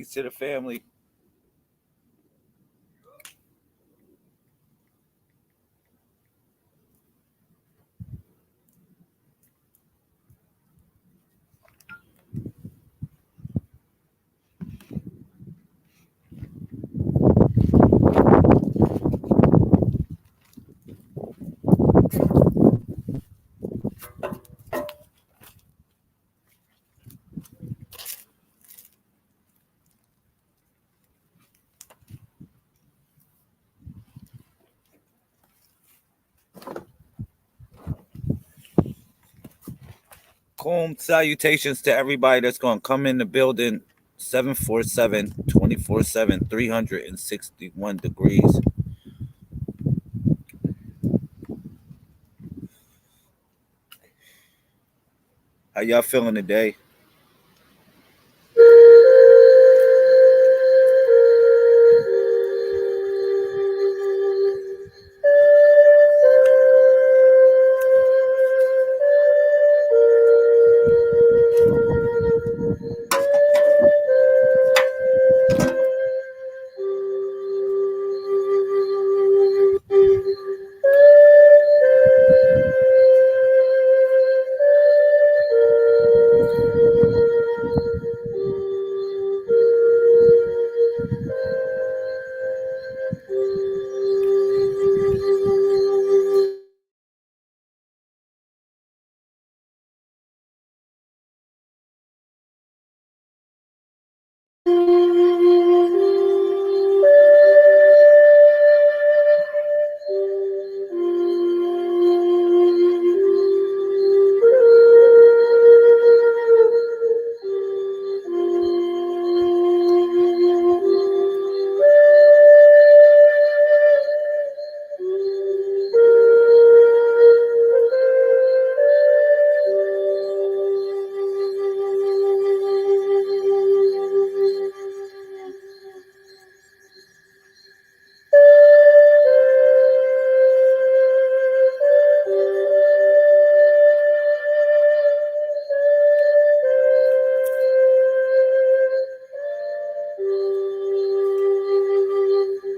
Peace to the family. Calm salutations to everybody that's going to come in the building 747 24/7 361 degrees. How y'all feeling today?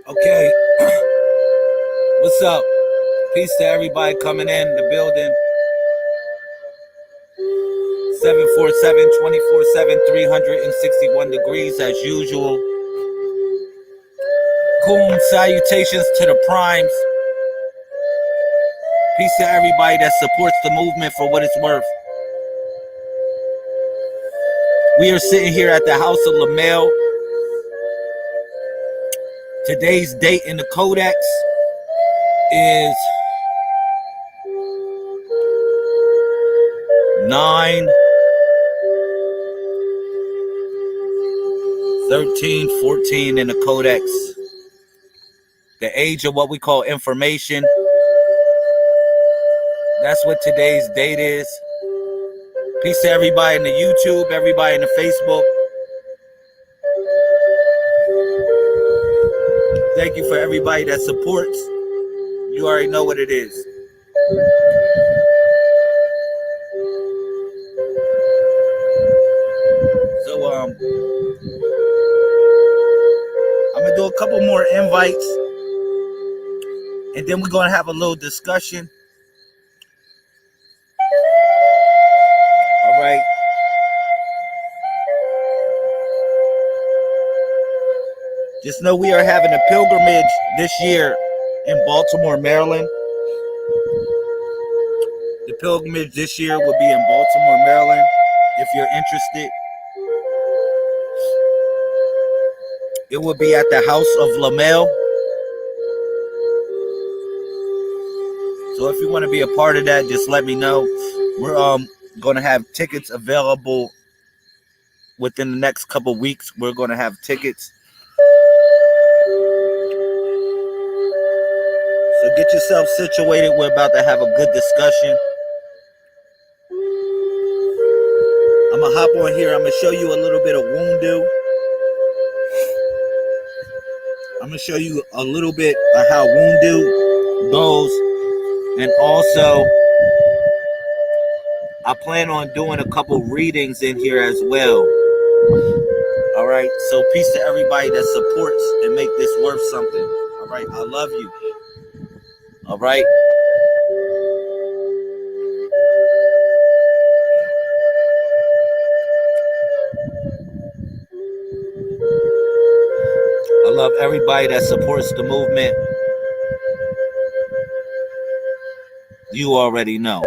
Okay. What's up? Peace to everybody coming in the building. 747 24/7 361 degrees as usual. Cool salutations to the primes. Peace to everybody that supports the movement for what it's worth. We are sitting here at the House of Lamel. Today's date in the Codex is 9/13/14 in the Codex. The age of what we call information. That's what today's date is. Peace to everybody in the YouTube, everybody in the Facebook. Thank you for everybody that supports. You already know what it is. So I'm gonna do a couple more invites, and then we're gonna have a little discussion. All right. Just know we are having a pilgrimage this year in Baltimore, Maryland. The pilgrimage this year will be in Baltimore, Maryland. If you're interested, it will be at the House of Lamel. So if you want to be a part of that, just let me know. We're going to have tickets available within the next couple weeks. We're going to have tickets. So get yourself situated. We're about to have a good discussion. I'm going to hop on here. I'm going to show you a little bit of Wundu. I'm going to show you a little bit of how Wundu goes. And also, I plan on doing a couple readings in here as well. All right. right. So peace to everybody that supports and make this worth something. All right. I love you. All right. I love everybody that supports the movement. You already know.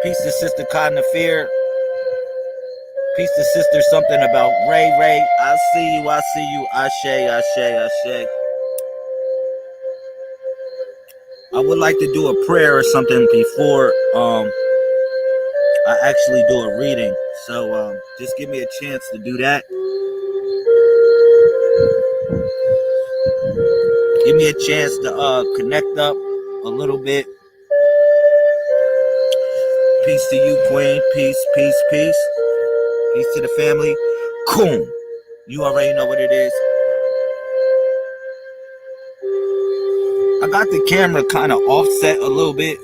Peace to Sister Cotton Fear. Peace to Sister Something About Ray Ray. I see you. I see you. Ashe, Ashe, Ashe. I would like to do a prayer or something before I actually do a reading. So just give me a chance to do that. Give me a chance to connect up a little bit. Peace to you, Queen. Peace, peace, peace. Peace to the family. Cool. You already know what it is. I got the camera kind of offset a little bit.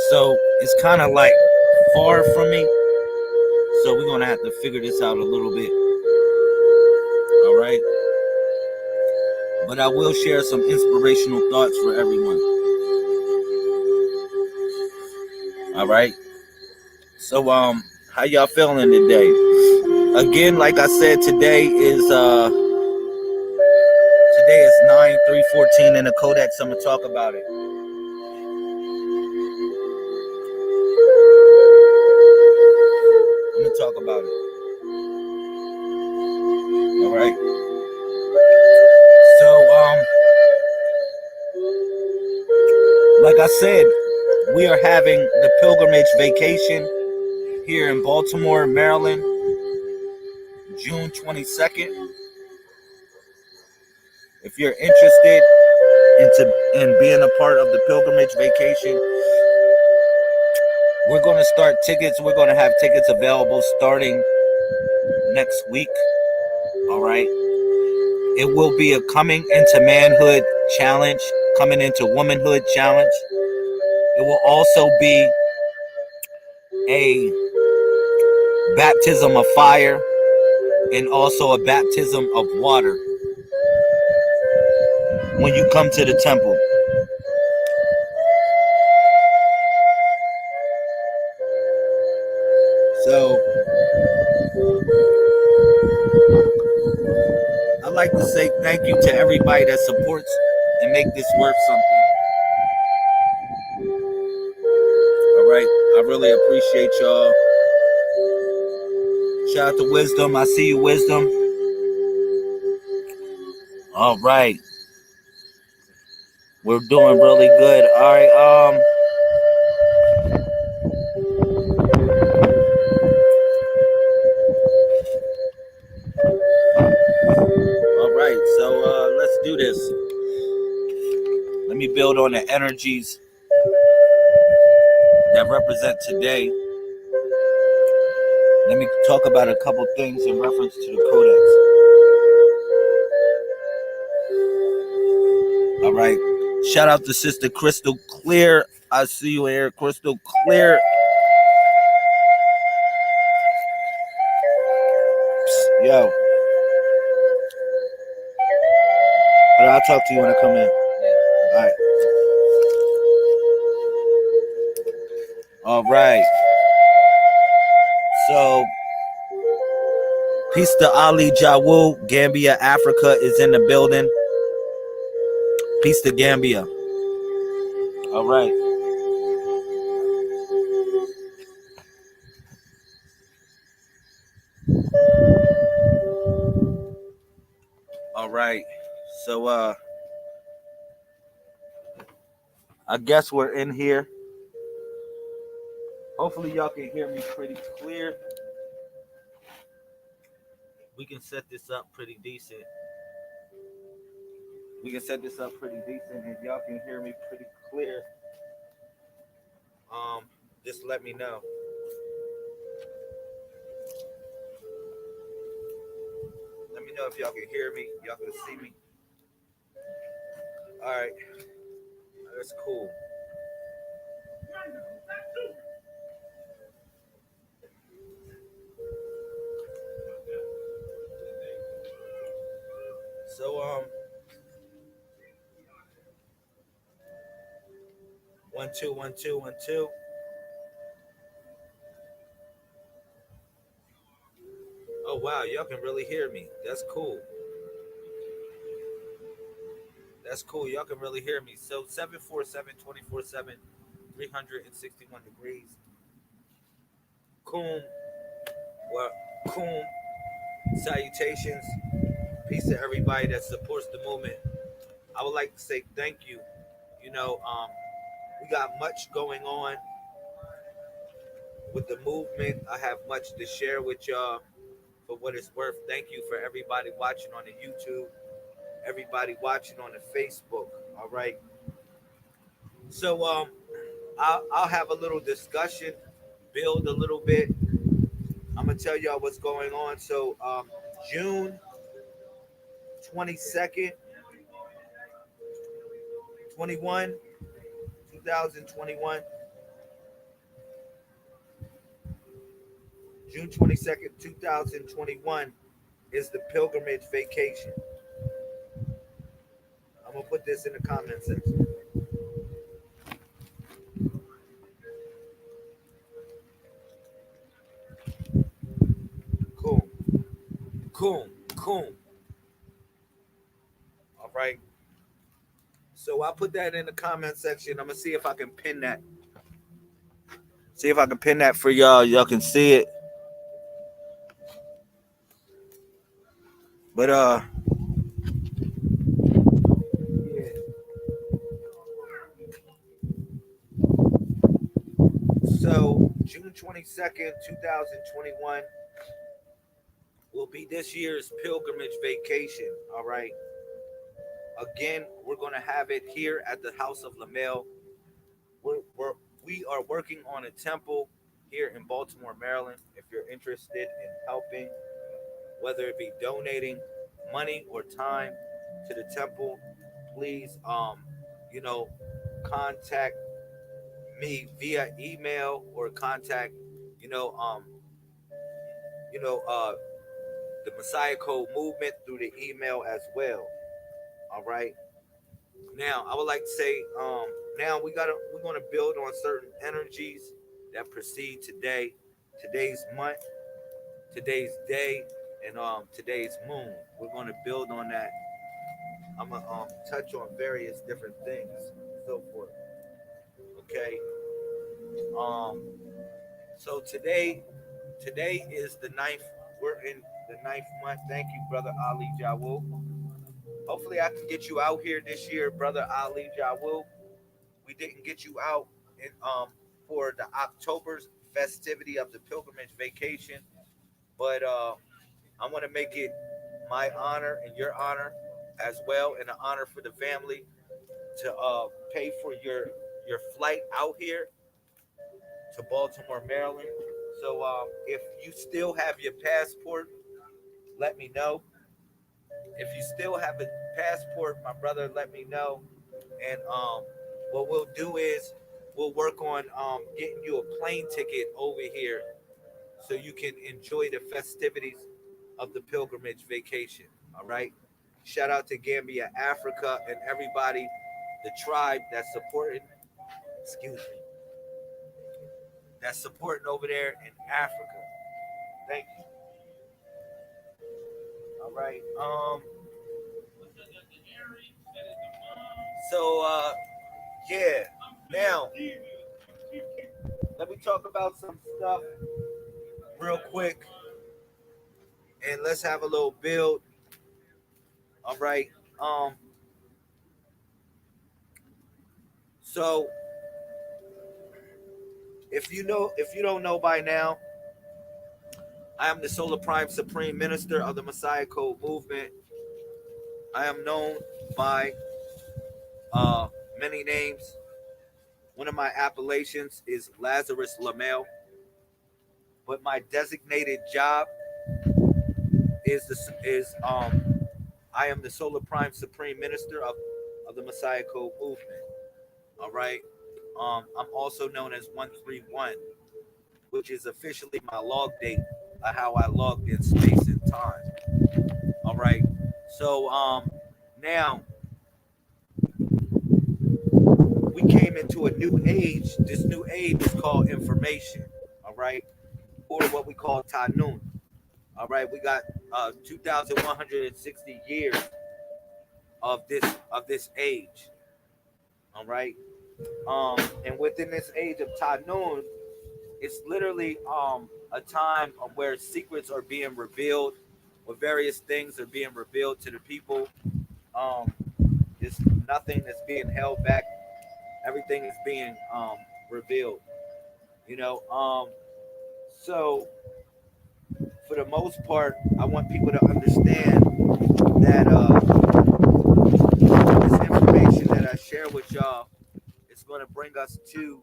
So it's kind of like far from me. So we're going to have to figure this out a little bit. All right. But I will share some inspirational thoughts for everyone. All right. So how y'all feeling today? Again, like I said, today is 9/3/14 in the Codex. I'm gonna talk about it. I'm gonna talk about it. All right. So like I said, we are having the pilgrimage vacation here in Baltimore, Maryland, June 22nd. If you're interested in being a part of the pilgrimage vacation, we're going to start tickets. We're going to have tickets available starting next week. All right. It will be a coming into manhood challenge, coming into womanhood challenge. It will also be a baptism of fire and also a baptism of water when you come to the temple. So I'd like to say thank you to everybody that supports and make this worth something. All right. I really appreciate y'all. Shout out to Wisdom. I see you, Wisdom. All right. We're doing really good. All right. All right. So let's do this. Let me build on the energies that represent today. Let me talk about a couple things in reference to the Codex. All right. Shout out to Sister Crystal Clear. I see you here, Crystal Clear. Psst, yo. But I'll talk to you when I come in. All right. All right. So, peace to Ali Jawu. Gambia, Africa is in the building. Peace to Gambia. All right. All right. So, I guess we're in here. Hopefully y'all can hear me pretty clear. We can set this up pretty decent. we can set this up pretty decent, and y'all can hear me pretty clear. Um, just let me know. Let me know if y'all can hear me. Y'all can see me. All right, that's cool. So 1 2 1 2 1 2. Oh wow, y'all can really hear me. That's cool. That's cool. Y'all can really hear me. So 747 24/7, 361 degrees. Coom. Well, coom. Salutations. Peace to everybody that supports the movement. I would like to say thank you. You know, we got much going on with the movement. I have much to share with y'all for what it's worth. Thank you for everybody watching on the YouTube, everybody watching on the Facebook. All right. So I'll have a little discussion, build a little bit. I'm gonna tell y'all what's going on. So June 22nd, 21, 2021. June 22nd, 2021 is the pilgrimage vacation. I'm gonna put this in the comment section. Cool, cool, cool. All right. So I'll put that in the comment section. I'm gonna see if I can pin that. See if I can pin that for y'all. Y'all can see it. But yeah. So June 22nd, 2021 will be this year's pilgrimage vacation. All right. Again, we're gonna have it here at the House of Lamel. We're we are working on a temple here in Baltimore, Maryland. If you're interested in helping, whether it be donating money or time to the temple, please you know, contact me via email or contact, you know, um, you know, uh the Messiah Code movement through the email as well. All right. Now I would like to say, now we're gonna build on certain energies that precede today, today's month, today's day, and today's moon. We're gonna build on that. I'm gonna touch on various different things, and so forth. Okay. Um. So today is the ninth. We're in the ninth month. Thank you, brother Ali Jawu. Hopefully, I can get you out here this year, brother Ali Jawu. We didn't get you out in for the October's festivity of the pilgrimage vacation, but I want to make it my honor and your honor as well, and an honor for the family to pay for your flight out here to Baltimore, Maryland. So if you still have your passport, let me know. If you still have a passport, my brother, let me know. And what we'll do is we'll work on getting you a plane ticket over here so you can enjoy the festivities of the pilgrimage vacation. All right. Shout out to Gambia, Africa, and everybody, the tribe that's supporting. Excuse me. That's supporting over there in Africa. Thank you. All right. So yeah. Now let me talk about some stuff real quick, and let's have a little build. All right. Um. So if you don't know by now, I am the Solar Prime Supreme Minister of the Messiah Code movement. I am known by many names. One of my appellations is Lazarus Lamel, but my designated job is I am the Solar Prime Supreme Minister of the Messiah Code movement. All right. I'm also known as 131, which is officially my log date of how I logged in space and time. All right. So now we came into a new age. This new age is called information. All right. Or what we call Tanun. All right. We got 2,160 years of this age. All right. And within this age of Tanun, it's literally a time of where secrets are being revealed, where various things are being revealed to the people. Um, it's nothing that's being held back. Everything is being revealed. You know. So for the most part, I want people to understand that this information that I share with y'all is going to bring us to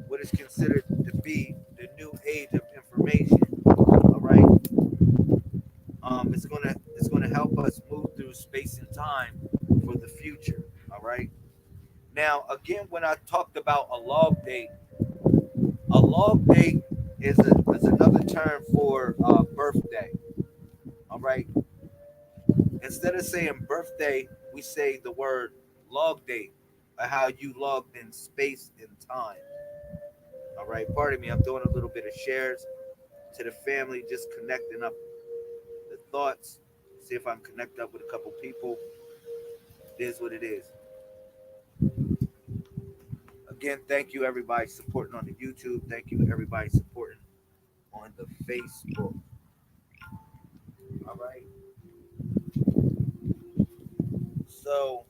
what is considered to be the new age of information. All right. It's gonna help us move through space and time for the future. All right. Now, again, when I talked about a log date is another term for birthday. All right. Instead of saying birthday, we say the word log date, or how you logged in space and time. All right. Pardon me. I'm doing a little bit of shares to the family, just connecting up the thoughts. See if I can connect up with a couple people. It is what it is. Again, thank you everybody supporting on the YouTube. Thank you everybody supporting on the Facebook. All right. So,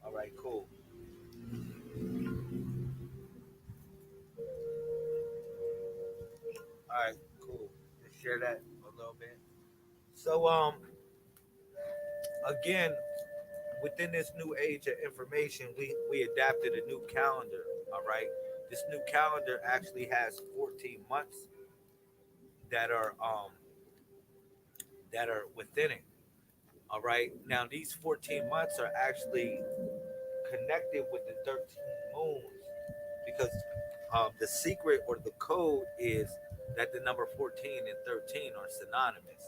all right, cool. All right, cool. Just share that a little bit. So, again, within this new age of information, we adapted a new calendar. All right. This new calendar actually has 14 months that are um that are within it. All right. Now these 14 months are actually connected with the 13 moons because the secret or the code is that the number 14 and 13 are synonymous.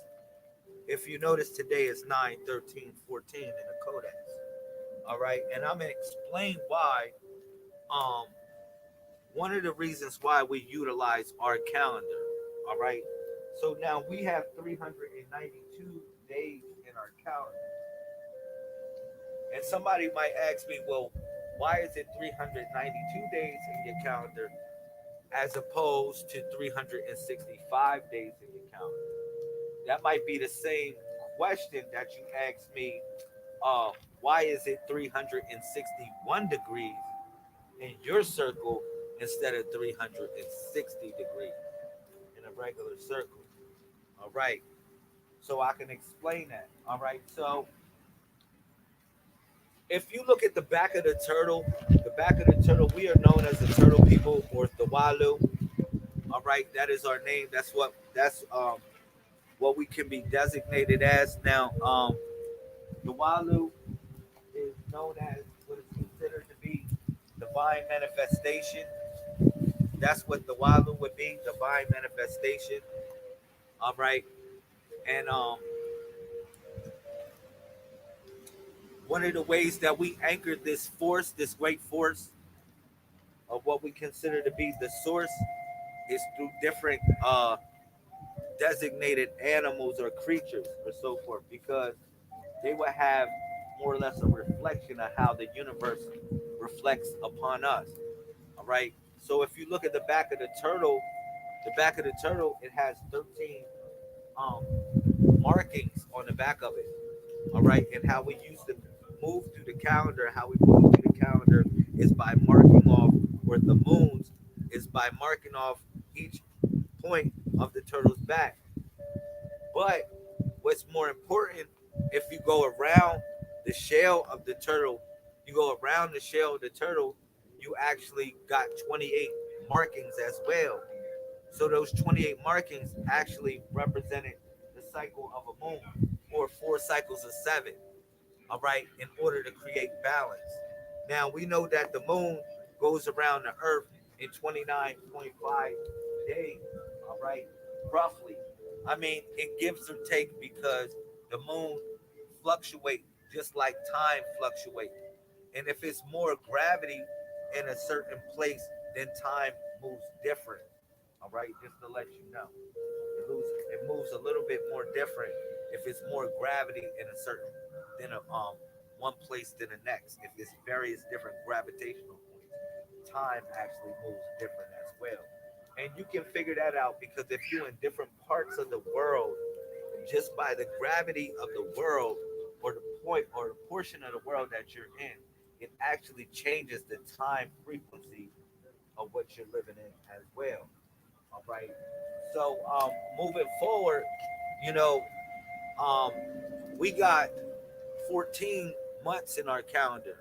If you notice today it's 9, 13, 14 in the codex. All right. And I'm going to explain why. Um, One of the reasons why we utilize our calendar. All right. So now we have 392 days in our calendar. And somebody might ask me, well, why is it 392 days in your calendar as opposed to 365 days in your calendar? That might be the same question that you asked me. Why is it 361 degrees in your circle instead of 360 degrees in a regular circle? All right. So I can explain that. All right. So if you look at the back of the turtle, we are known as the turtle people or the Walu. All right, that is our name. That's what we can be designated as. Now, the Walu is known as what is considered to be divine manifestation. That's what the Walu would be, divine manifestation. All right, and one of the ways that we anchored this force, this great force of what we consider to be the source, is through different designated animals or creatures or so forth, because they would have more or less a reflection of how the universe reflects upon us. All right. So if you look at the back of the turtle, it has 13 um, markings on the back of it. All right. And how we used to move through the calendar, how we move through the calendar is by marking off, or the moons is by marking off each point of the turtle's back. But what's more important, if you go around the shell of the turtle, you actually got 28 markings as well. So those 28 markings actually represented the cycle of a moon, or 4 cycles of 7, all right, in order to create balance. Now we know that the moon goes around the earth in 29.5 days, all right, roughly. I mean, it gives or take because the moon fluctuates just like time fluctuates. And if it's more gravity in a certain place, then time moves different. All right, just to let you know, it moves a little bit more different if it's more gravity in a certain than a one place than the next. If it's various different gravitational points, time actually moves different as well. And you can figure that out because if you're in different parts of the world, just by the gravity of the world, or the point or the portion of the world that you're in, it actually changes the time frequency of what you're living in as well. All right. So moving forward, you know, um, we got 14 months in our calendar.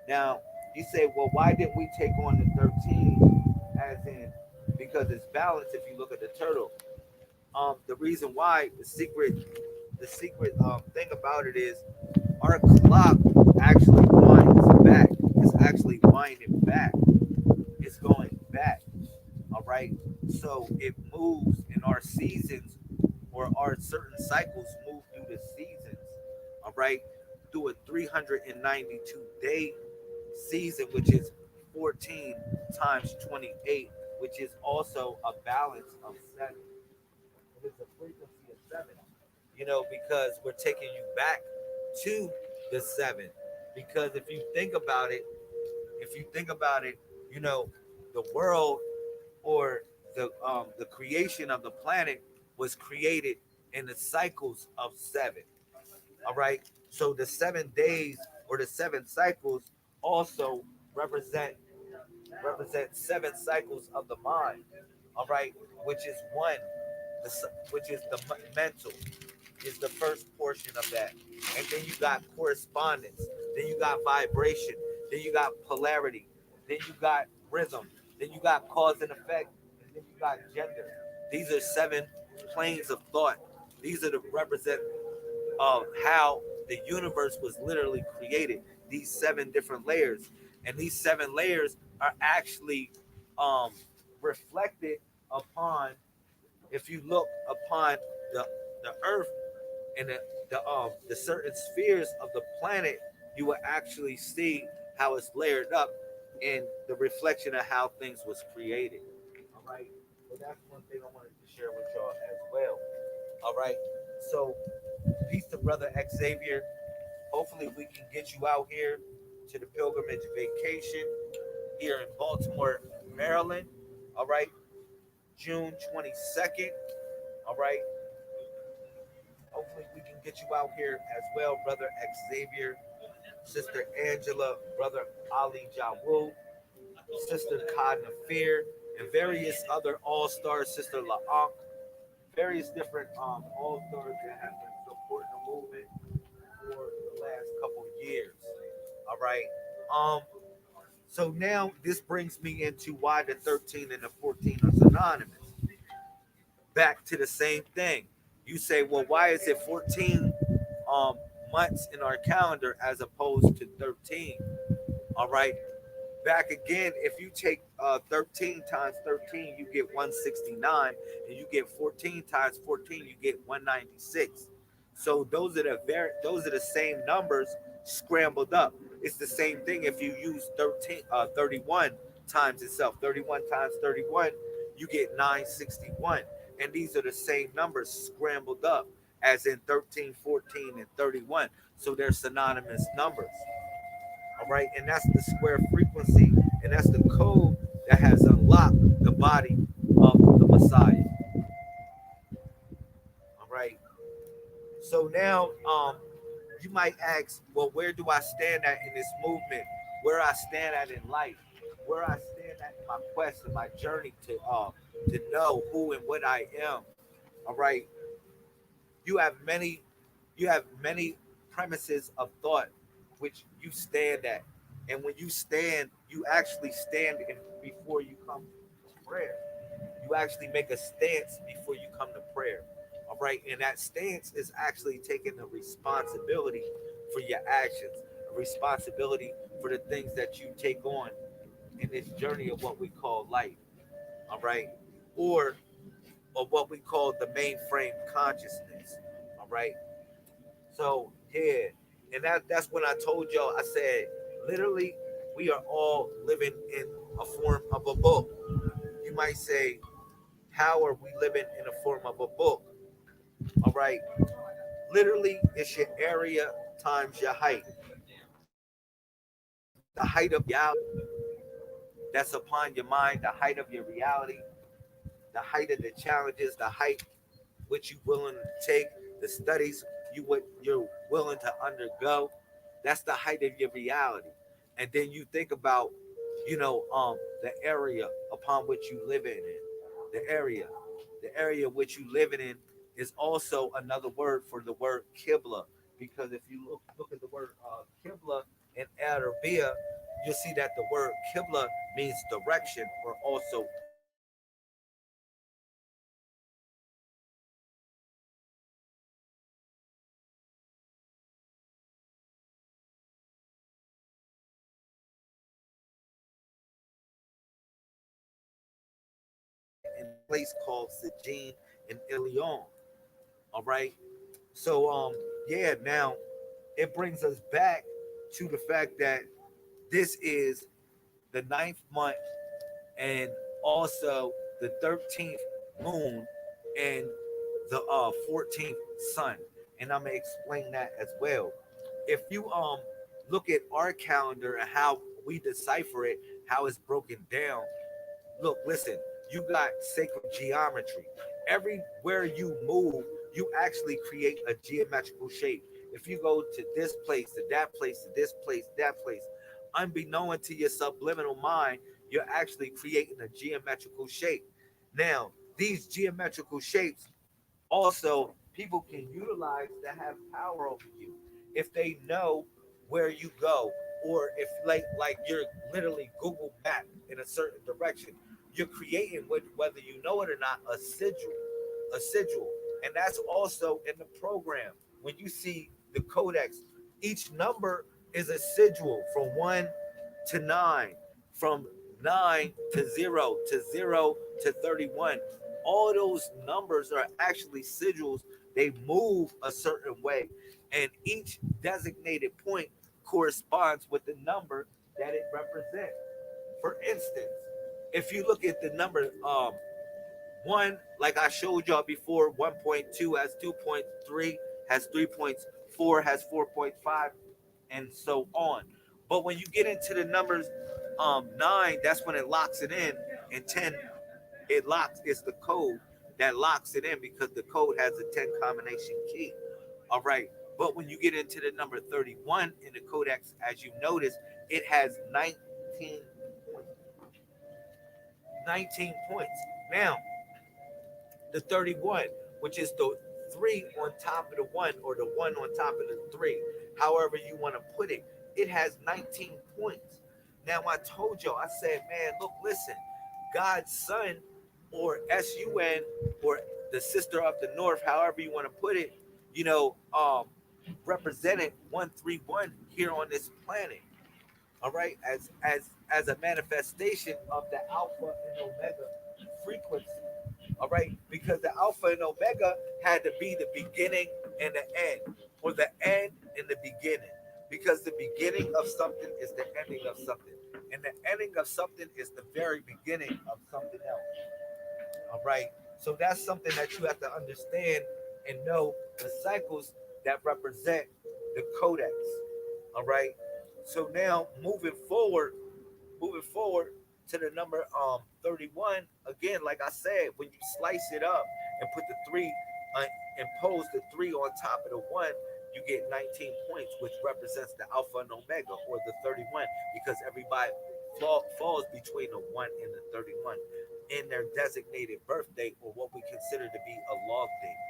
Now, you say, well, why didn't we take on the 13 as in because it's balanced if you look at the turtle? The reason why, the secret thing about it is our clock actually winds back. It's actually winding back. It's going back. All right. So it moves in our seasons, or our certain cycles move through the seasons. All right. Through a 392-day season, which is 14 times 28, which is also a balance of 7. It is a frequency of 7, because we're taking you back to the 7. Because if you think about it, you know, the world, or the creation of the planet was created in the cycles of 7. All right. So the 7 days, or the 7 cycles, also represent represent 7 cycles of the mind. All right, which is one, which is the mental, is the first portion of that, and then you got correspondence, then you got vibration, then you got polarity, then you got rhythm, then you got cause and effect, and then you got gender. These are 7 planes of thought. These are the represent of how the universe was literally created. These 7 different layers, and these 7 layers are actually um, reflected upon. If you look upon the the Earth and the certain spheres of the planet, you will actually see how it's layered up in the reflection of how things was created. All right. So that's one thing I wanted to share with y'all as well. All right. So peace to brother Xavier. Hopefully we can get you out here to the pilgrimage vacation here in Baltimore, Maryland. All right. June 22nd. All right. Hopefully we can get you out here as well, brother Xavier, sister Angela, brother Ali Jawu, sister Kadna Fear, and various other all-stars, sister La'ank, various different all-stars that have been supporting the movement for the last couple years. All right. Um, so now this brings me into why the 13 and the 14 are synonymous. Back to the same thing. You say, well, why is it 14 um, months in our calendar as opposed to 13? All right. Back again, if you take 13 times 13, you get 169, and you get 14 times 14, you get 196. So those are the same numbers scrambled up. It's the same thing if you use 31 times itself. 31 times 31, you get 961. And these are the same numbers scrambled up as in 13, 14, and 31. So they're synonymous numbers. All right, and that's the square frequency, and that's the code that has unlocked the body of the Messiah. All right. So now, you might ask, well, where do I stand at in this movement? Where I stand at in life? Where I stand at in my quest and my journey to know who and what I am? All right. You have many You have many premises of thought which you stand at. And when you stand, you actually stand before you come to prayer. You actually make a stance before you come to prayer. All right. And that stance is actually taking the responsibility for your actions, a responsibility for the things that you take on in this journey of what we call life. All right. Or of what we call the mainframe consciousness. All right. So yeah, and that's when I told y'all. I said literally, we are all living in a form of a book. You might say, how are we living in a form of a book? All right, literally, it's your area times your height. The height of reality that's upon your mind, the height of your reality, the height of the challenges, the height which you willing to take, the studies you're willing to undergo. That's the height of your reality. And then you think about, the area upon which you live in. The area which you live in is also another word for the word kibla. Because if you look at the word kibla in Arabia, you'll see that the word kibla means direction or also in a place called Sijin in Ilion. All right. So yeah, now it brings us back to the fact that this is the ninth month and also the 13th moon and the 14th sun. And I'm gonna explain that as well. If you look at our calendar and how we decipher it, how it's broken down, look, listen, you got sacred geometry. Everywhere you move, you actually create a geometrical shape. If you go to this place, to that place, to this place, that place, unbeknown to your subliminal mind, you're actually creating a geometrical shape. Now, these geometrical shapes also people can utilize to have power over you if they know where you go, or if like you're literally Google map in a certain direction, you're creating whether you know it or not a sigil, and that's also in the program. When you see the codex, each number is a sigil from 1 to 9, from 9 to 0 to 0 to 31. All those numbers are actually sigils. They move a certain way, and each designated point corresponds with the number that it represents. For instance, if you look at the number one, like I showed y'all before, 1.2 has 2.3, has 3.4, has 4.5, and so on. But when you get into the numbers 9, that's when it locks it in, and 10, it locks, it's the code that locks it in because the code has a 10 combination key. All right. But when you get into the number 31 in the codex, as you notice, it has 19 points. Now, the 31, which is the 3 on top of the 1 or the 1 on top of the 3, however you want to put it, it has 19 points. Now, I told y'all, I said, man, look, listen, God's son or SUN or the sister of the north, however you want to put it, represented 131 here on this planet. All right, as a manifestation of the alpha and omega frequency. All right, because the alpha and omega had to be the beginning and the end, or the end and the beginning, because the beginning of something is the ending of something, and the ending of something is the very beginning of something else. All right, so that's something that you have to understand and know the cycles that represent the codex. All right, so now moving forward to the number 31, again, like I said, when you slice it up and put the 3 uh, impose the 3 on top of the 1, you get 19 points, which represents the alpha and omega, or the 31, because everybody falls between the 1 and the 31 in their designated birth date, or what we consider to be a log date.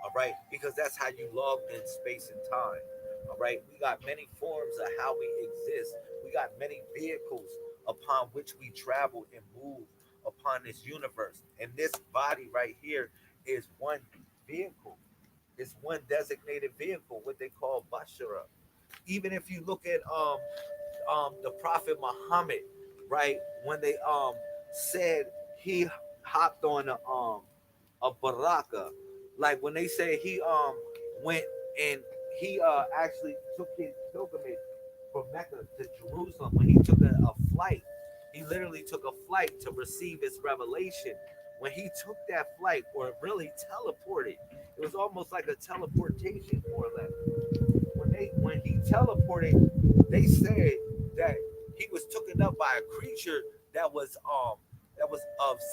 All right, because that's how you logged in space and time. All right, we got many forms of how we exist. We got many vehicles upon which we travel and move upon this universe. And this body right here is one vehicle. It's one designated vehicle, what they call Bashara. Even if you look at the Prophet Muhammad, right, when they said he hopped on a baraka, like when they say he went and he actually took his pilgrimage from Mecca to Jerusalem, when he took a flight, he literally took a flight to receive his revelation. When he took that flight, or really teleported, it was almost like a teleportation, more or less. When he teleported, they said that he was taken up by a creature that was of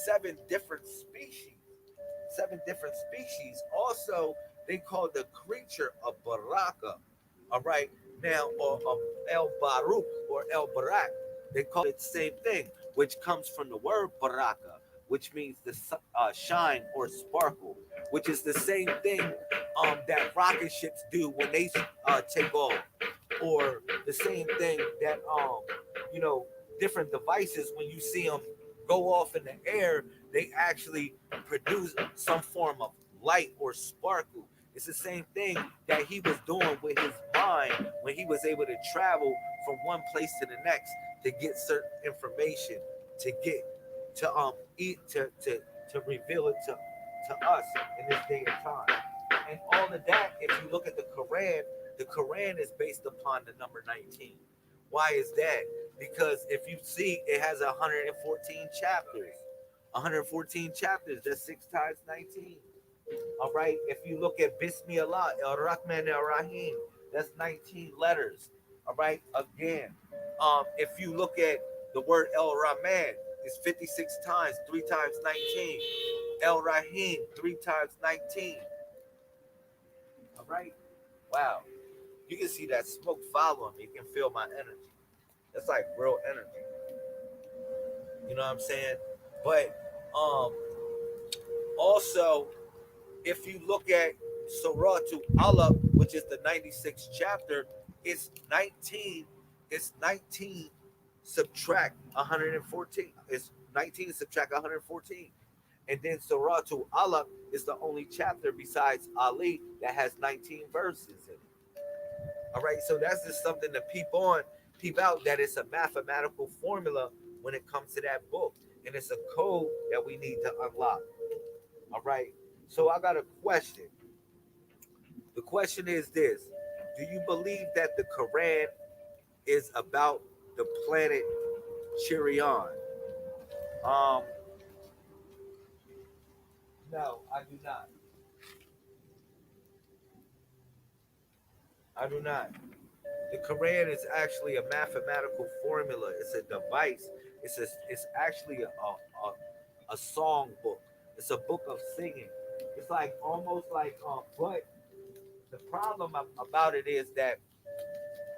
seven different species. Also, they called the creature a baraka. All right, now or El Baruch or El Barak. They call it the same thing, which comes from the word baraka, which means the shine or sparkle, which is the same thing that rocket ships do when they take off, or the same thing that you know different devices when you see them go off in the air, they actually produce some form of light or sparkle. It's the same thing that he was doing with his mind when he was able to travel from one place to the next to get certain information, to get to eat to reveal it to us in this day and time. And all of that, if you look at the Quran is based upon the number 19. Why is that? Because if you see, it has 114 chapters. 114 chapters, that's 6 times 19. All right. If you look at Bismillah, El Rahman El Rahim, that's 19 letters. All right. Again, if you look at the word El Rahman, it's 56 times, 3 times 19. El Rahim, 3 times 19. All right. Wow. You can see that smoke following me. You can feel my energy. That's like real energy. You know what I'm saying? But um also, if you look at Surah to Allah, which is the 96th chapter, it's 19. It's 19 subtract 114. It's 19 subtract 114. And then Surah to Allah is the only chapter besides Ali that has 19 verses in it. All right, so that's just something to peep out that it's a mathematical formula when it comes to that book. And it's a code that we need to unlock. All right. So I got a question. The question is this: do you believe that the Quran is about the planet Chirion? Um, no, I do not. I do not. The Quran is actually a mathematical formula. It's a device. It's actually a song book. It's a book of singing. It's like almost like but the problem about it is that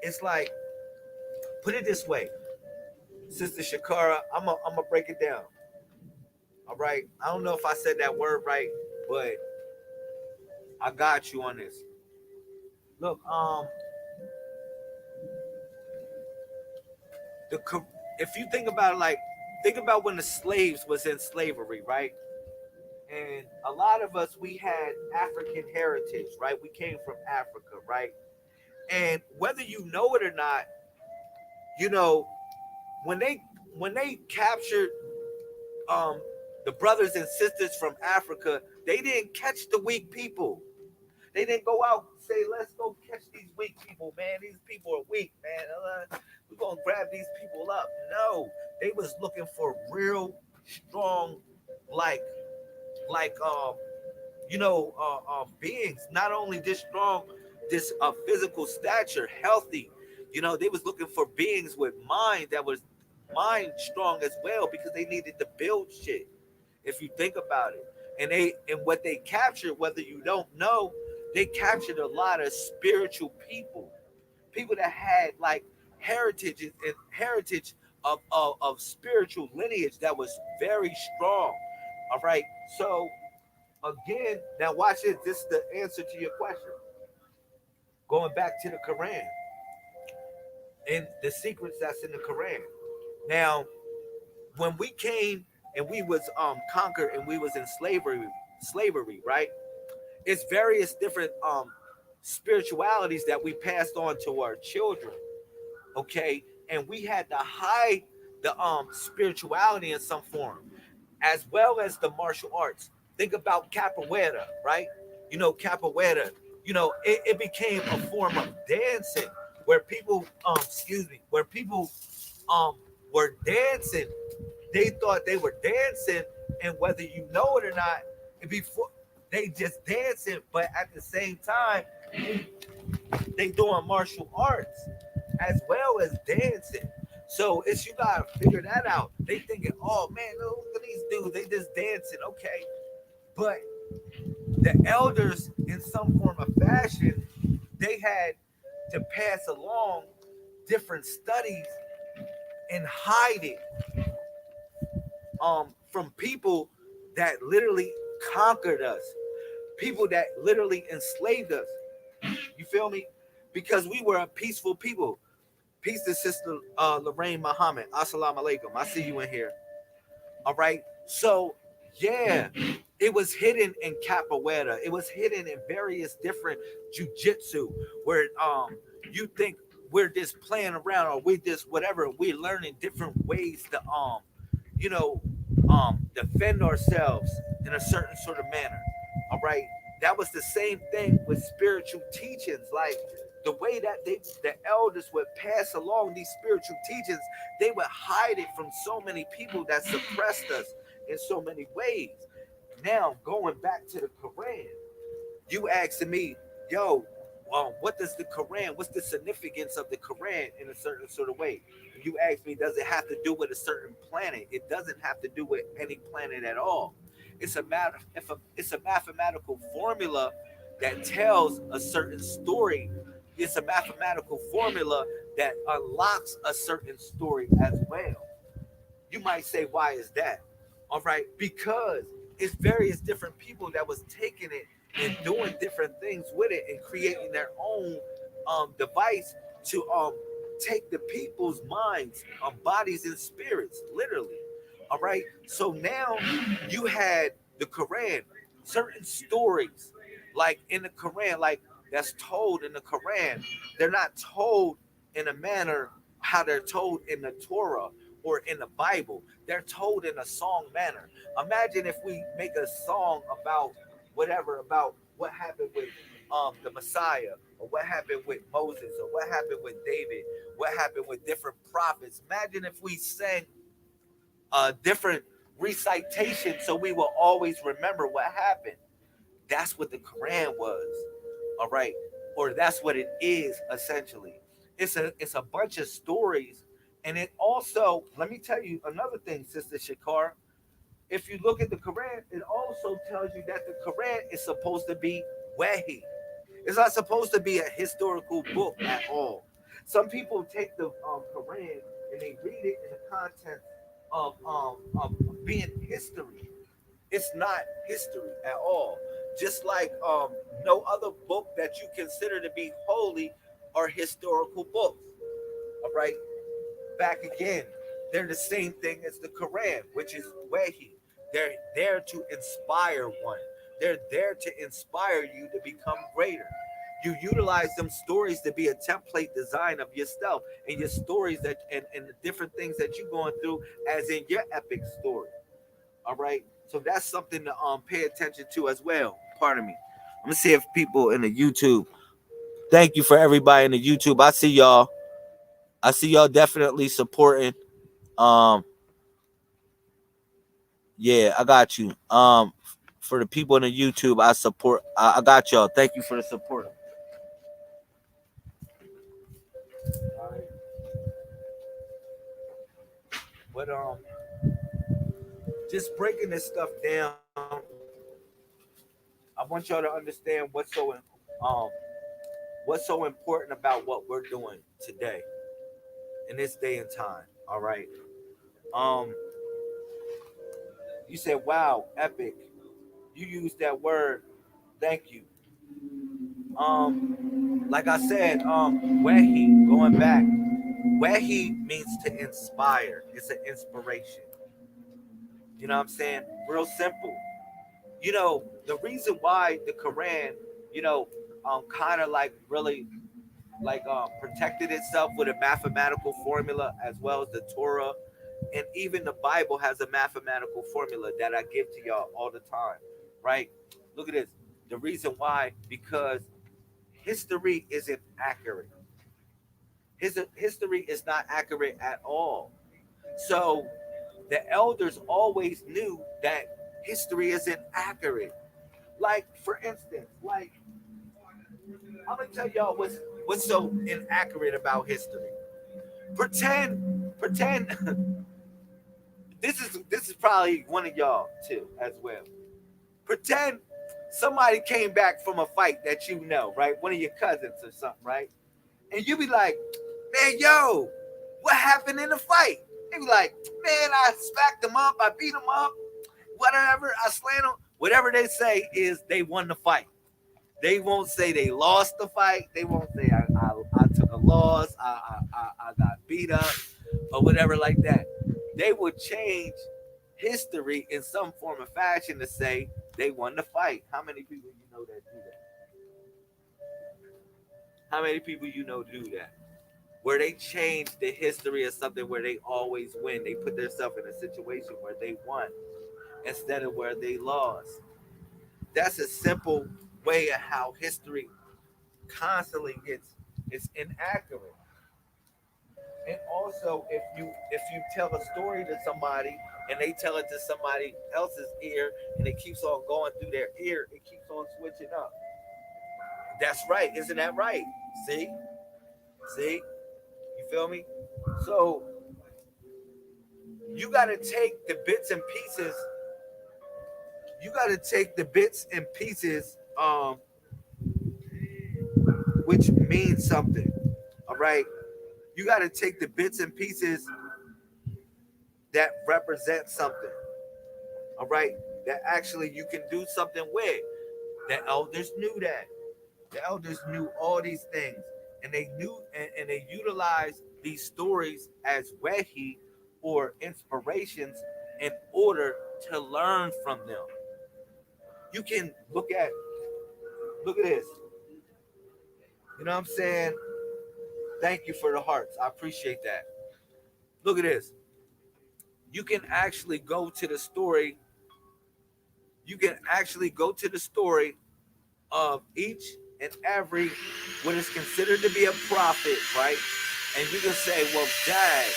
it's like, put it this way, Sister Shakara, I'm gonna break it down. All right. I don't know if I said that word right, but I got you on this. Look, the if you think about it, like think about when the slaves was in slavery, right? And a lot of us, we had African heritage, right? We came from Africa, right? And whether you know it or not, you know, when they when they captured um the brothers and sisters from Africa, they didn't catch the weak people. They didn't go out and say, "Let's go catch these weak people, man. These people are weak, man. We're gonna grab these people up." No, they was looking for real strong, like like beings. Not only this strong, this physical stature, healthy. You know, they was looking for beings with mind that was mind strong as well, because they needed to build shit. If you think about it, and what they captured, whether you don't know, they captured a lot of spiritual people that had like heritage of spiritual lineage that was very strong. All right, so Again, now watch it. This is the answer to your question. Going back to the Quran and the secrets that's in the Quran. Now, when we came and we was conquered and we was in slavery, right? It's various different spiritualities that we passed on to our children, okay? And we had to hide the spirituality in some form, as well as the martial arts. Think about capoeira, right? Capoeira. It became a form of dancing where people, where people um were dancing. They thought they were dancing, and whether you know it or not, before they just dancing, but at the same time they doing martial arts as well as dancing. So it's you gotta figure that out. They thinking, oh man, look at these dudes, they just dancing, okay. But the elders, in some form of fashion, they had to pass along different studies and hide it from people that literally conquered us, people that literally enslaved us. You feel me? Because we were a peaceful people. Peace to Sister Lorraine Muhammad. Assalamu alaikum. I see you in here. All right. So, yeah, it was hidden in capoeira. It was hidden in various different jujitsu where you think we're just playing around or we just whatever. We're learning different ways to you know defend ourselves in a certain sort of manner. All right. That was the same thing with spiritual teachings, like the way that the elders would pass along these spiritual teachings, they would hide it from so many people that suppressed us in so many ways. Now, going back to the Quran, you asking me, yo, what does the Quran, what's the significance of the Quran in a certain sort of way? You ask me, does it have to do with a certain planet? It doesn't have to do with any planet at all. It's a mathematical formula that tells a certain story. It's a mathematical formula that unlocks a certain story as well. You might say, why is that? All right, because it's various different people that was taking it and doing different things with it and creating their own device to take the people's minds, bodies, and spirits, literally. All right. So now you had the Quran, certain stories, like in the Quran, like that's told in the Quran. They're not told in a manner how they're told in the Torah or in the Bible. They're told in a song manner. Imagine if we make a song about whatever, about what happened with the Messiah, or what happened with Moses, or what happened with David, what happened with different prophets. Imagine if we sang different recitation so we will always remember what happened. That's what the Quran was. All right. Or that's what it is essentially. It's a bunch of stories. And it also, let me tell you another thing, Sister Shakar. If you look at the Quran, it also tells you that the Quran is supposed to be wahi. It's not supposed to be a historical book at all. Some people take the Quran and they read it in the context of being history. It's not history at all. Just like no other book that you consider to be holy are historical books. All right. Back again, they're the same thing as the Quran, which is wahi. They're there to inspire one. They're there to inspire you to become greater. You utilize them stories to be a template design of yourself and your stories and the different things that you're going through as in your epic story. All right. So that's something to pay attention to as well. Pardon me. I'm gonna see if people in the YouTube. Thank you for everybody in the YouTube. I see y'all. I see y'all definitely supporting. Um, yeah, I got you. For the people in the YouTube, I support. I got y'all. Thank you for the support. All right. But just breaking this stuff down, I want y'all to understand um what's so important about what we're doing today in this day and time. All right. Um, you said, "Wow, epic." You use that word. Thank you. Like I said, Wehi, going back, Wehi means to inspire. It's an inspiration. You know what I'm saying? Real simple. The reason why the Quran, you know, kind of like really like protected itself with a mathematical formula as well as the Torah, and even the Bible has a mathematical formula that I give to y'all all the time, right? Look at this. The reason why, because history isn't accurate. History is not accurate at all. So the elders always knew that history isn't accurate. Like for instance, like I'm gonna tell y'all what's so inaccurate about history. Pretend this is probably one of y'all too as well. Pretend somebody came back from a fight that you know, right? One of your cousins or something, right? And you be like, man, yo, what happened in the fight? They be like, man, I smacked them up, I beat them up, whatever, I slammed them. Whatever they say is they won the fight. They won't say they lost the fight. They won't say I took a loss, I got beat up, or whatever like that. They would change history in some form or fashion to say they won the fight. How many people you know that do that? How many people you know do that? Where they change the history of something where they always win. They put themselves in a situation where they won instead of where they lost. That's a simple way of how history constantly gets it's inaccurate. And also if you tell a story to somebody and they tell it to somebody else's ear and it keeps on going through their ear, it keeps on switching up. That's right, isn't that right? See? See? You feel me? So you gotta take the bits and pieces. You gotta take the bits and pieces, which means something. All right. You gotta take the bits and pieces that represent something. All right. That actually you can do something with. The elders knew that. The elders knew all these things. And they knew and they utilized these stories as wehi or inspirations in order to learn from them. You can look at this. You know what I'm saying? Thank you for the hearts. I appreciate that. Look at this. You can actually go to the story. You can actually go to the story of each and every what is considered to be a prophet, right? And you can say, well, dad,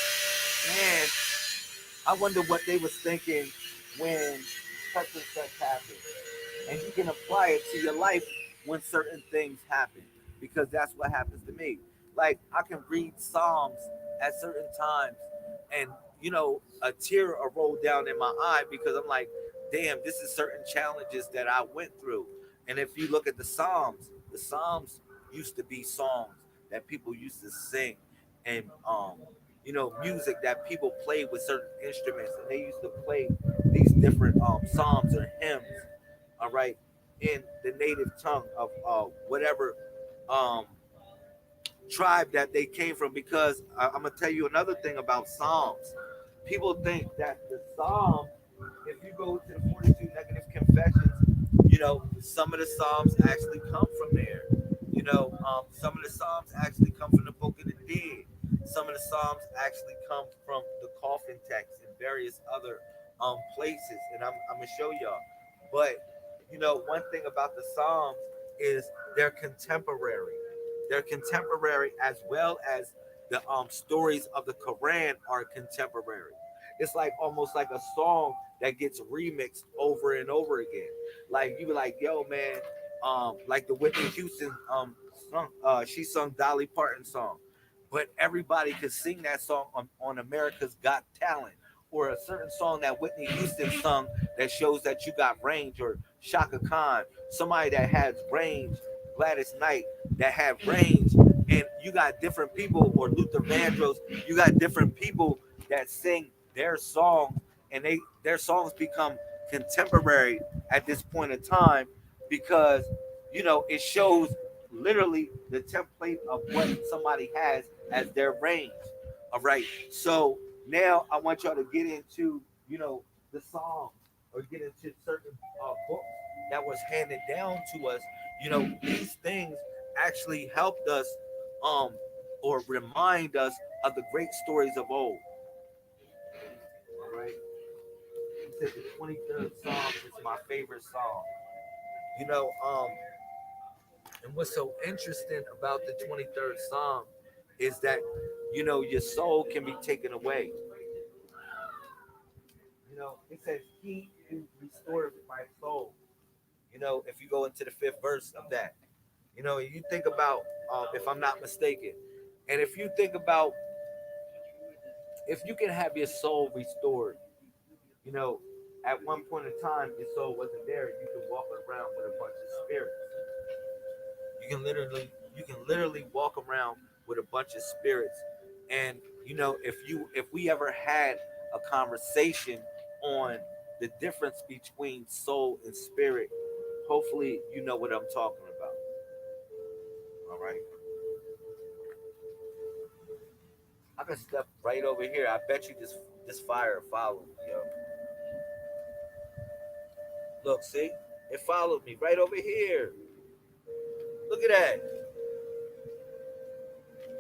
man, I wonder what they was thinking when such and such happened. And you can apply it to your life when certain things happen, because that's what happens to me. Like I can read Psalms at certain times, and a tear will roll down in my eye because I'm like, damn, this is certain challenges that I went through. And if you look at the Psalms used to be songs that people used to sing, and music that people played with certain instruments, and they used to play these different psalms or hymns, all right, in the native tongue of whatever um, tribe that they came from. Because I'm gonna tell you another thing about Psalms. People think that the Psalm, if you go to the 42 negative confessions, some of the Psalms actually come from there. Some of the Psalms actually come from the Book of the Dead. Some of the Psalms actually come from the coffin text and various other places, and I'm gonna show y'all. But one thing about the Psalms is they're contemporary. They're contemporary as well as the stories of the Quran are contemporary. It's like almost like a song that gets remixed over and over again. Like you be like, yo, man, like the Whitney Houston song, she sung Dolly Parton song, but everybody could sing that song on America's Got Talent, or a certain song that Whitney Houston sung that shows that you got range, or Shaka Khan, somebody that has range, Gladys Knight that have range, and you got different people, or Luther Vandross, you got different people that sing their songs, and their songs become contemporary at this point in time because it shows literally the template of what somebody has as their range. All right. So now I want y'all to get into the Psalms or get into certain books that was handed down to us. These things actually helped us um or remind us of the great stories of old. All right. He said the 23rd Psalm is my favorite psalm. You know, um, and what's so interesting about the 23rd Psalm is that, your soul can be taken away. It says, He who restores my soul. If you go into the fifth verse of that, you think about, if I'm not mistaken, and if you think about if you can have your soul restored, you know, at one point in time, your soul wasn't there. You can walk around with a bunch of spirits. You can literally walk around with a bunch of spirits. And if we ever had a conversation on the difference between soul and spirit, hopefully you know what I'm talking about. All right. I can step right over here. I bet you this fire followed me, yo. Look, see? It followed me right over here. Look at that.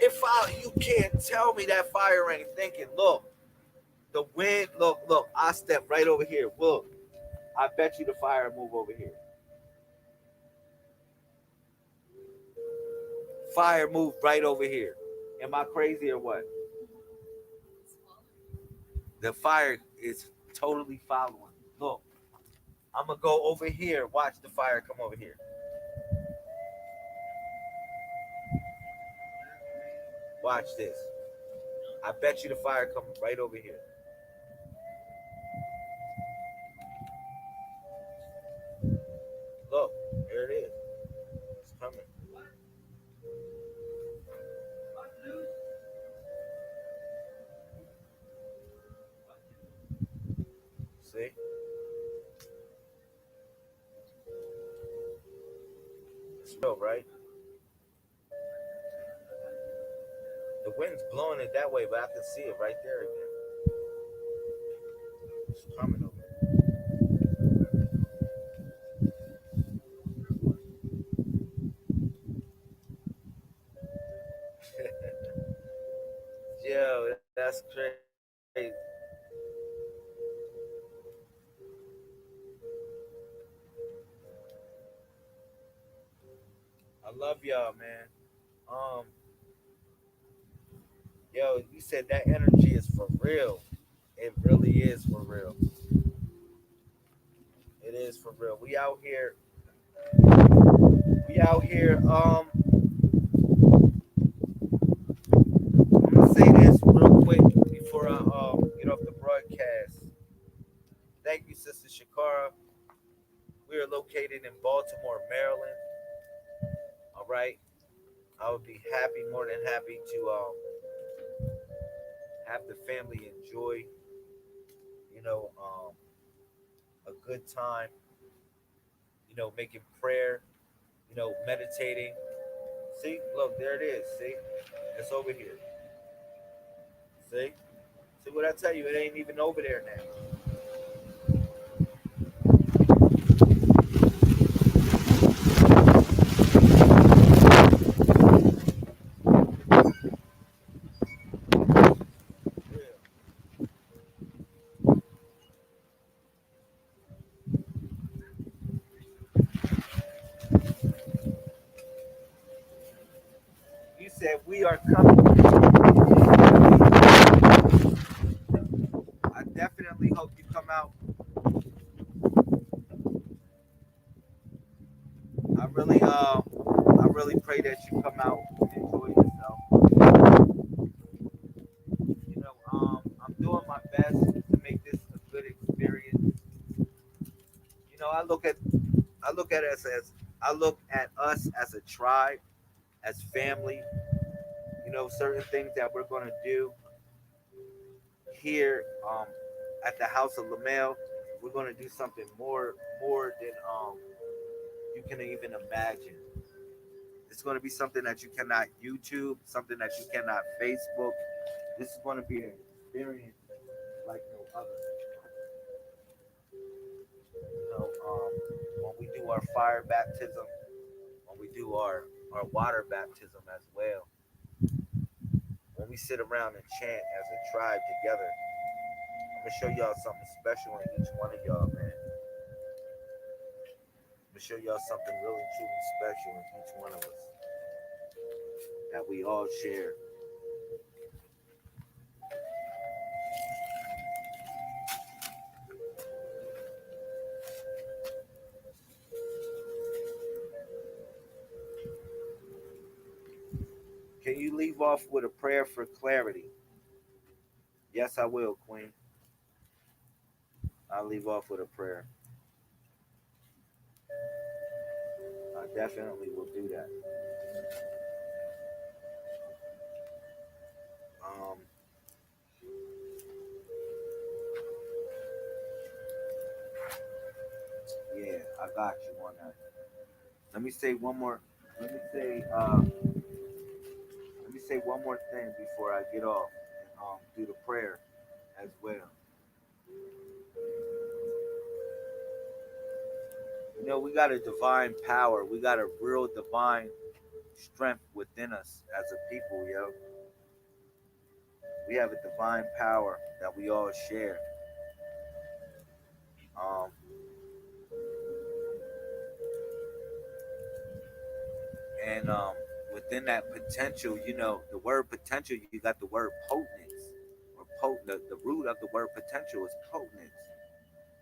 It followed. You can't tell me that fire ain't thinking. Look, the wind. Look. I step right over here. Look, I bet you the fire move over here. Fire moved right over here. Am I crazy or what? The fire is totally following. Look, I'm gonna go over here. Watch the fire come over here. Watch this. I bet you the fire coming right over here. Look, here it is. It's coming. See? It's real, right? The wind's blowing it that way, but I can see it right there again. It's coming over. Yo, that's crazy. I love y'all, man. Um, yo, you said that energy is for real. It really is for real. It is for real. We out here. We out here. I'm gonna say this real quick before I get off the broadcast. Thank you, Sister Shakara. We are located in Baltimore, Maryland. All right. I would be happy, more than happy to have the family enjoy, you know, um, a good time, making prayer, meditating. See, look, there it is. See, it's over here. See, see what I tell you? It ain't even over there now. Yeah. You said we are coming. I definitely hope you come out. I really pray that you come out and enjoy yourself. I'm doing my best to make this a good experience. You know, I look at us as I look at us as a tribe, as family. Certain things that we're gonna do here at the House of Lamel. we're gonna do something more than you can even imagine. It's gonna be something that you cannot YouTube, something that you cannot Facebook. This is gonna be an experience like no other. When we do our fire baptism, when we do our water baptism as well, when we sit around and chant as a tribe together, I'm gonna show y'all something special in each one of y'all, man. I'm gonna show y'all something really truly special in each one of us that we all share. Can you leave off with a prayer for clarity? Yes, I will, Queen. I'll leave off with a prayer. I definitely will do that. Um, yeah, I got you on that. Let me say one more. Let me say. Let me say one more thing before I get off and do the prayer as well. You know, we got a divine power. We got a real divine strength within us as a people, yo. We have a divine power that we all share. Um, and within that potential, you know, the word potential, you got the word potence, or potent. The root of the word potential is potence,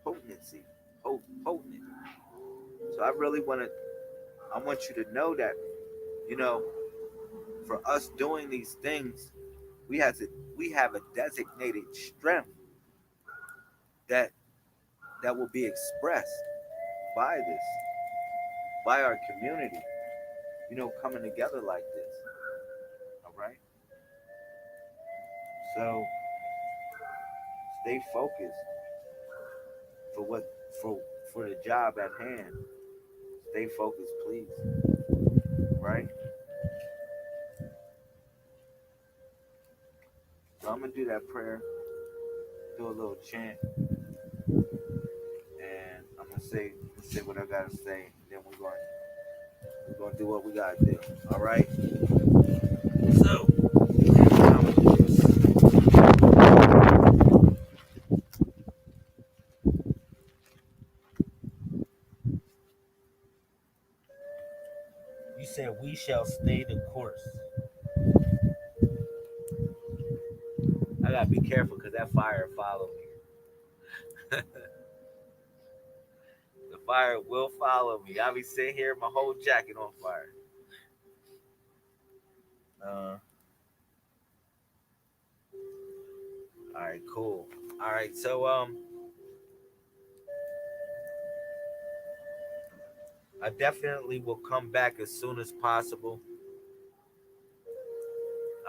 potency, potent. So I really I want you to know that, you know, for us doing these things, we have to, we have a designated strength that will be expressed by this, by our community, you know, coming together like this. All right. So stay focused for what for for the job at hand. Stay focused, please. Right. So I'm gonna do that prayer, do a little chant, and I'm gonna say what I gotta say. And then we're gonna do what we gotta do. All right. So you said we shall stay the course. I gotta be careful because that fire follow me. The fire will follow me. I'll be sitting here, my whole jacket on fire. All right, cool. All right, so I definitely will come back as soon as possible.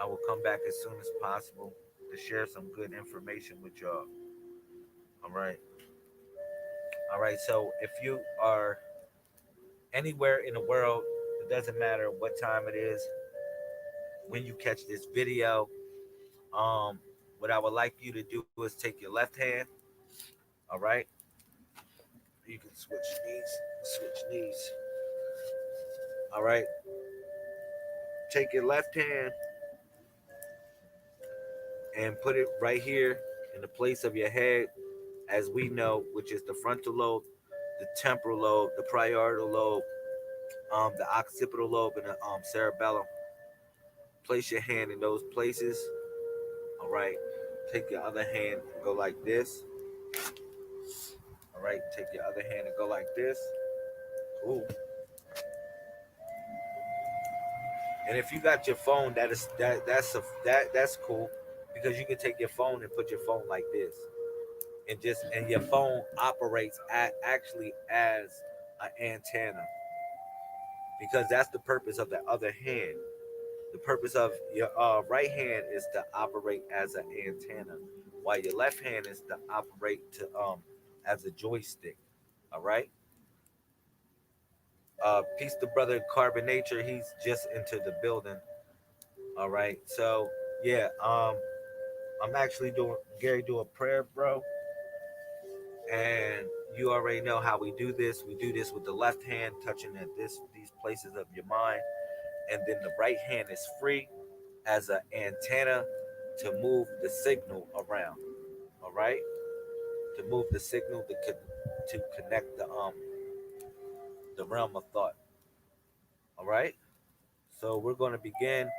I will come back as soon as possible to share some good information with y'all. All right. All right. So if you are anywhere in the world, it doesn't matter what time it is when you catch this video. Um, what I would like you to do is take your left hand. All right. You can switch knees. Switch knees. All right. Take your left hand and put it right here in the place of your head, as we know, which is the frontal lobe, the temporal lobe, the parietal lobe, the occipital lobe, and the cerebellum. Place your hand in those places. All right. Take your other hand and go like this. All right. Take your other hand and go like this. Cool. And if you got your phone, that's cool, because you can take your phone and put your phone like this, and your phone operates actually as an antenna, because that's the purpose of the other hand. The purpose of your right hand is to operate as an antenna, while your left hand is to operate to as a joystick. All right. Peace to brother Carbon Nature. He's just into the building. All right. So yeah, I'm actually doing Gary do a prayer, bro. And you already know how we do this. We do this with the left hand touching at these places of your mind, and then the right hand is free as an antenna to move the signal around. All right, to move the signal to connect the realm of thought. All right, so we're going to begin.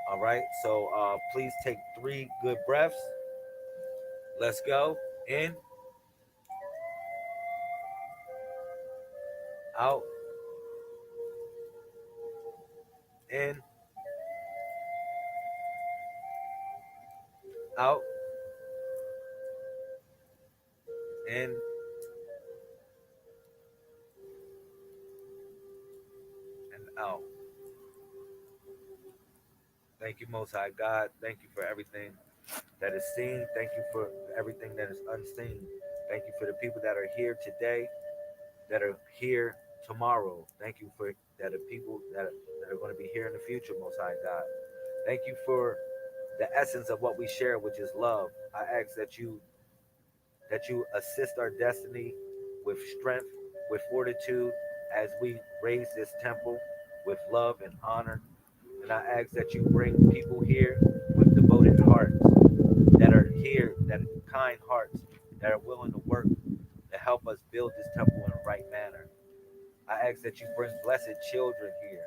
All right, so please take 3 good breaths. Let's go. In, out, in, out, in, and out. Thank you, Most High God. Thank you for everything that is seen. Thank you for everything that is unseen. Thank you for the people that are here today, that are here tomorrow. Thank you for that are people that are going to be here in the future, Most High God. Thank you for the essence of what we share, which is love. I ask that you assist our destiny with strength, with fortitude, as we raise this temple with love and honor. And I ask that you bring people here with devoted hearts, that are here, that are kind hearts, that are willing to work to help us build this temple in the right manner. I ask that you bring blessed children here,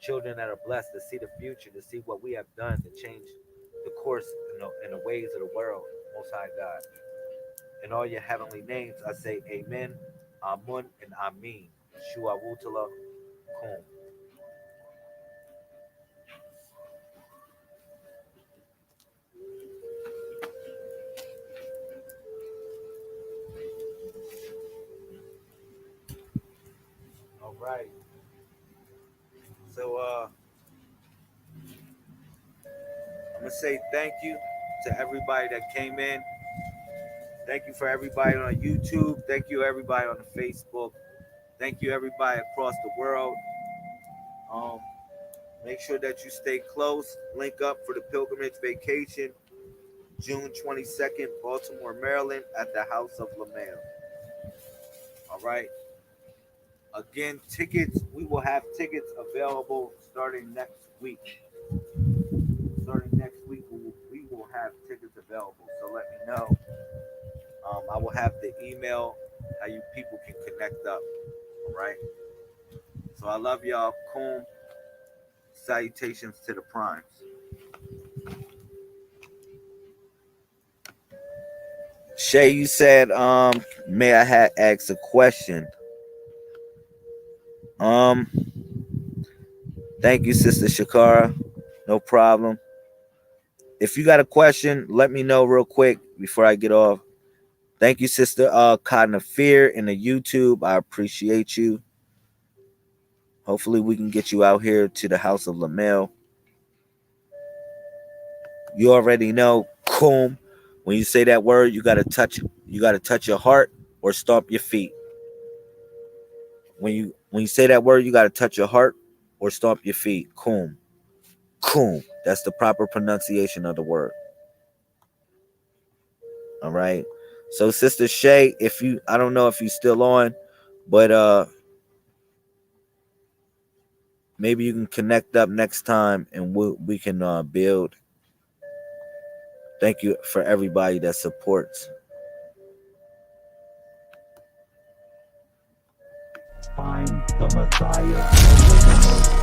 children that are blessed to see the future, to see what we have done to change the course in the ways of the world, Most High God. In all your heavenly names, I say Amen, Amun, and Amin. Shua Wutala Kum. All right. So I'm gonna say thank you to everybody that came in. Thank you for everybody on YouTube. Thank you everybody on the Facebook. Thank you everybody across the world. Um, Make sure that you stay close. Link up for the pilgrimage vacation, June 22nd, Baltimore, Maryland, at the House of Lamel. All right. Again, tickets. We will have tickets available starting next week. Starting next week, we will have tickets available. So let me know. I will have the email how you people can connect up. All right. So I love y'all. Kum. Salutations to the primes. Shay, you said, may I ask a question? Thank you, Sister Shakara. No problem. If you got a question, let me know real quick before I get off. Thank you, Sister Cotton of Fear in the YouTube. I appreciate you. Hopefully we can get you out here to the House of Lamel. You already know, Kum. When you say that word, you gotta touch your heart or stomp your feet. When you say that word, you gotta touch your heart or stomp your feet. Kum. Kum. That's the proper pronunciation of the word. All right. So Sister Shay, I don't know if you're still on, but maybe you can connect up next time and we can build. Thank you for everybody that supports. Find the Messiah.